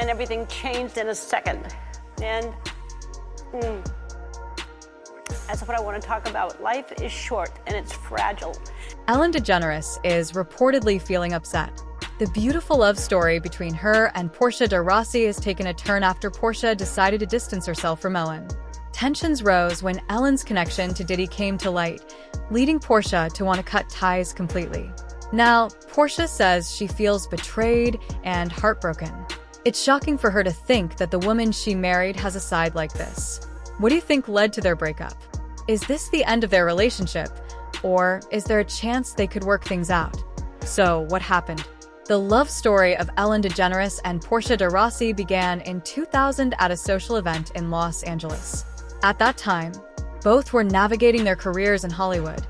and everything changed in a second. And that's what I want to talk about. Life is short and it's fragile. Ellen DeGeneres is reportedly feeling upset. The beautiful love story between her and Portia de Rossi has taken a turn after Portia decided to distance herself from Ellen. Tensions rose when Ellen's connection to Diddy came to light, leading Portia to want to cut ties completely. Now, Portia says she feels betrayed and heartbroken. It's shocking for her to think that the woman she married has a side like this. What do you think led to their breakup? Is this the end of their relationship? Or is there a chance they could work things out? So, what happened? The love story of Ellen DeGeneres and Portia de Rossi began in 2000 at a social event in Los Angeles. At that time, both were navigating their careers in Hollywood.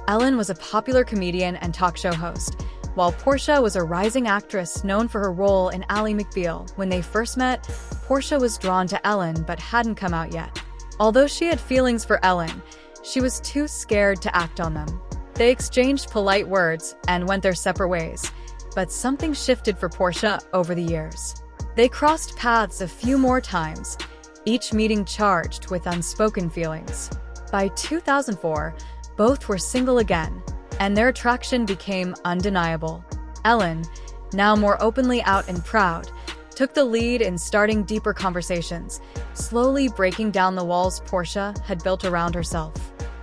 Ellen was a popular comedian and talk show host, while Portia was a rising actress known for her role in Ally McBeal. When they first met, Portia was drawn to Ellen but hadn't come out yet. Although she had feelings for Ellen, she was too scared to act on them. They exchanged polite words and went their separate ways, but something shifted for Portia over the years. They crossed paths a few more times, each meeting charged with unspoken feelings. By 2004, both were single again, and their attraction became undeniable. Ellen, now more openly out and proud, took the lead in starting deeper conversations, slowly breaking down the walls Portia had built around herself.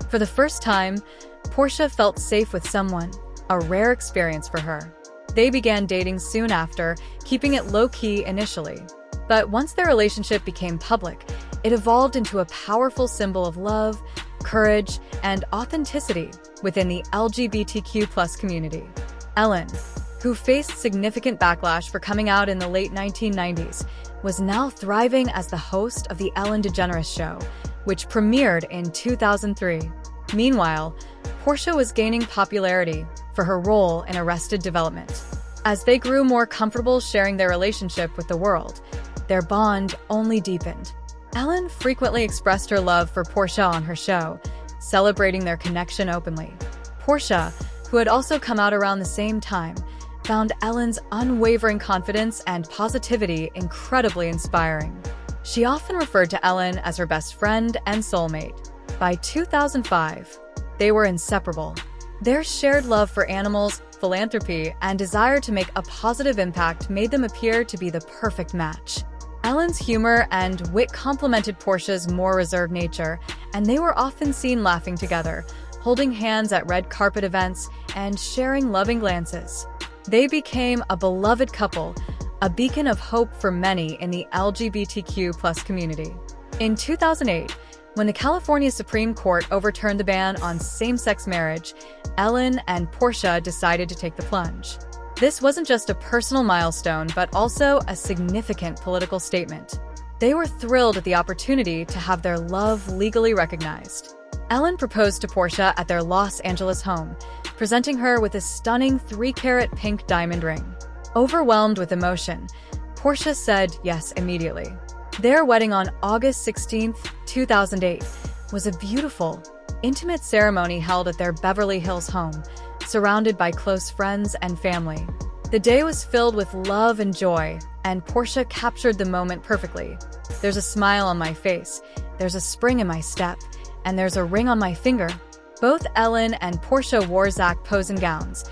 For the first time, Portia felt safe with someone, a rare experience for her. They began dating soon after, keeping it low-key initially. But once their relationship became public, it evolved into a powerful symbol of love, courage, and authenticity within the LGBTQ+ community. Ellen, who faced significant backlash for coming out in the late 1990s, was now thriving as the host of The Ellen DeGeneres Show, which premiered in 2003. Meanwhile, Portia was gaining popularity for her role in Arrested Development. As they grew more comfortable sharing their relationship with the world, their bond only deepened. Ellen frequently expressed her love for Portia on her show, celebrating their connection openly. Portia, who had also come out around the same time, found Ellen's unwavering confidence and positivity incredibly inspiring. She often referred to Ellen as her best friend and soulmate. By 2005, they were inseparable. Their shared love for animals, philanthropy, and desire to make a positive impact made them appear to be the perfect match. Ellen's humor and wit complemented Portia's more reserved nature, and they were often seen laughing together, holding hands at red carpet events, and sharing loving glances. They became a beloved couple, a beacon of hope for many in the LGBTQ+ community. In 2008, when the California Supreme Court overturned the ban on same-sex marriage, Ellen and Portia decided to take the plunge. This wasn't just a personal milestone, but also a significant political statement. They were thrilled at the opportunity to have their love legally recognized. Ellen proposed to Portia at their Los Angeles home, presenting her with a stunning 3-carat pink diamond ring. Overwhelmed with emotion, Portia said yes immediately. Their wedding on August 16, 2008, was a beautiful, intimate ceremony held at their Beverly Hills home, surrounded by close friends and family. The day was filled with love and joy, and Portia captured the moment perfectly. "There's a smile on my face, there's a spring in my step, and there's a ring on my finger." Both Ellen and Portia wore Zach posing gowns.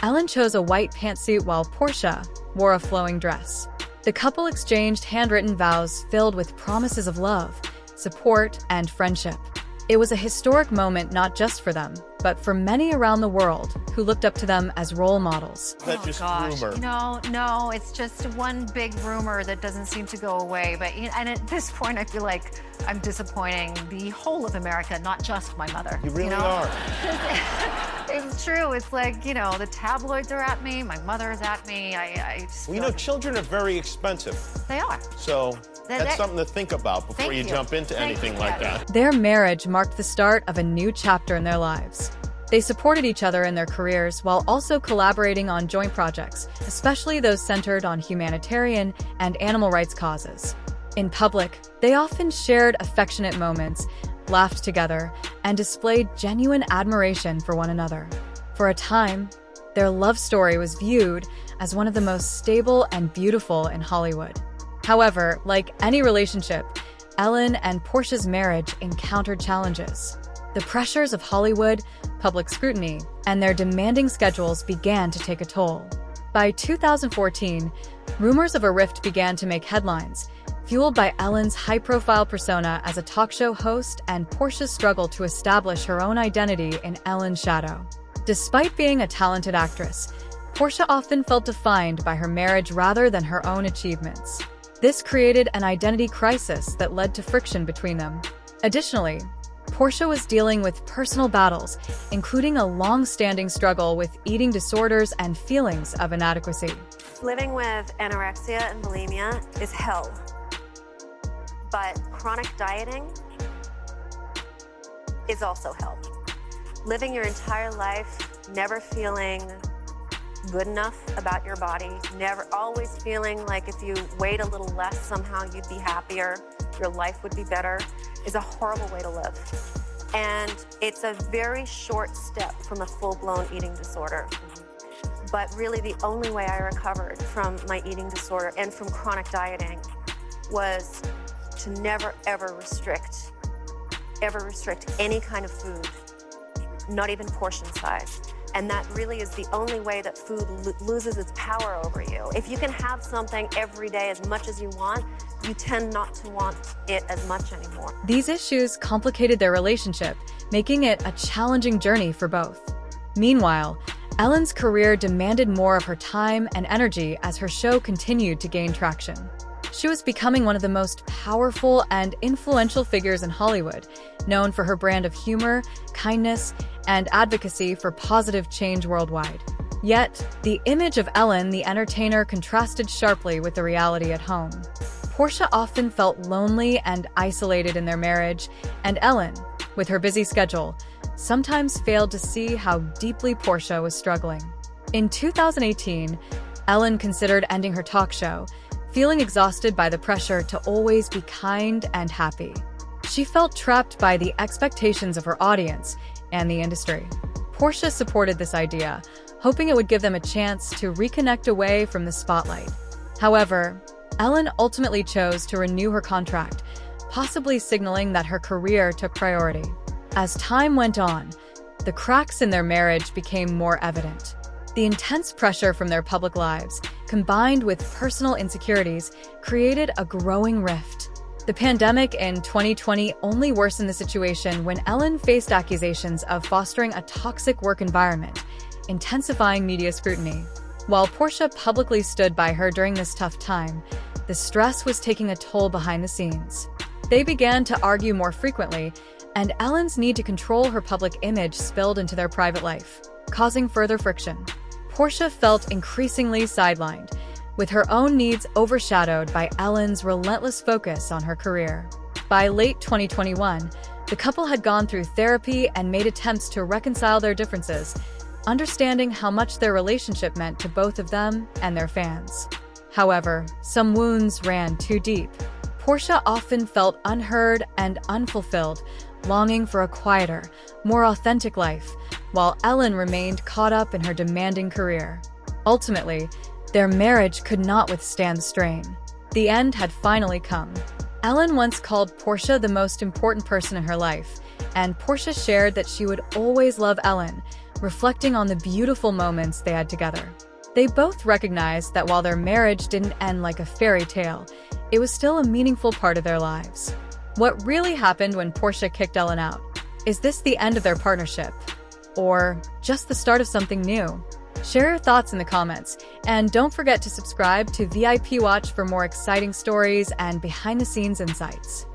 Ellen chose a white pantsuit while Portia wore a flowing dress. The couple exchanged handwritten vows filled with promises of love, support, and friendship. It was a historic moment not just for them, but for many around the world who looked up to them as role models. That's just rumor. No, it's just one big rumor that doesn't seem to go away. But and at this point, I feel like I'm disappointing the whole of America, not just my mother. You really are. It's true. It's like, the tabloids are at me. My mother is at me. I just Well, children are very expensive. They are. So that's something to think about before you jump into anything like that. Their marriage marked the start of a new chapter in their lives. They supported each other in their careers while also collaborating on joint projects, especially those centered on humanitarian and animal rights causes. In public, they often shared affectionate moments, laughed together, and displayed genuine admiration for one another. For a time, their love story was viewed as one of the most stable and beautiful in Hollywood. However, like any relationship, Ellen and Portia's marriage encountered challenges. The pressures of Hollywood, public scrutiny, and their demanding schedules began to take a toll. By 2014, rumors of a rift began to make headlines, fueled by Ellen's high-profile persona as a talk show host and Portia's struggle to establish her own identity in Ellen's shadow. Despite being a talented actress, Portia often felt defined by her marriage rather than her own achievements. This created an identity crisis that led to friction between them. Additionally, Portia was dealing with personal battles, including a long-standing struggle with eating disorders and feelings of inadequacy. Living with anorexia and bulimia is hell. But chronic dieting is also hell. Living your entire life never feeling good enough about your body, always feeling like if you weighed a little less, somehow you'd be happier, your life would be better, is a horrible way to live. And it's a very short step from a full-blown eating disorder. But really the only way I recovered from my eating disorder and from chronic dieting was to never ever restrict any kind of food, not even portion size. And that really is the only way that food loses its power over you. If you can have something every day as much as you want, you tend not to want it as much anymore. These issues complicated their relationship, making it a challenging journey for both. Meanwhile, Ellen's career demanded more of her time and energy as her show continued to gain traction. She was becoming one of the most powerful and influential figures in Hollywood, known for her brand of humor, kindness, and advocacy for positive change worldwide. Yet, the image of Ellen the entertainer contrasted sharply with the reality at home. Portia often felt lonely and isolated in their marriage, and Ellen, with her busy schedule, sometimes failed to see how deeply Portia was struggling. In 2018, Ellen considered ending her talk show, feeling exhausted by the pressure to always be kind and happy. She felt trapped by the expectations of her audience and the industry. Portia supported this idea, hoping it would give them a chance to reconnect away from the spotlight. However, Ellen ultimately chose to renew her contract, possibly signaling that her career took priority. As time went on, the cracks in their marriage became more evident. The intense pressure from their public lives, combined with personal insecurities, created a growing rift. The pandemic in 2020 only worsened the situation when Ellen faced accusations of fostering a toxic work environment, intensifying media scrutiny. While Portia publicly stood by her during this tough time, the stress was taking a toll behind the scenes. They began to argue more frequently, and Ellen's need to control her public image spilled into their private life, causing further friction. Portia felt increasingly sidelined, with her own needs overshadowed by Ellen's relentless focus on her career. By late 2021, the couple had gone through therapy and made attempts to reconcile their differences, understanding how much their relationship meant to both of them and their fans. However, some wounds ran too deep. Portia often felt unheard and unfulfilled, longing for a quieter, more authentic life, while Ellen remained caught up in her demanding career. Ultimately, their marriage could not withstand the strain. The end had finally come. Ellen once called Portia the most important person in her life, and Portia shared that she would always love Ellen, reflecting on the beautiful moments they had together. They both recognized that while their marriage didn't end like a fairy tale, it was still a meaningful part of their lives. What really happened when Portia kicked Ellen out? Is this the end of their partnership? Or just the start of something new? Share your thoughts in the comments, and don't forget to subscribe to VIP Watch for more exciting stories and behind-the-scenes insights.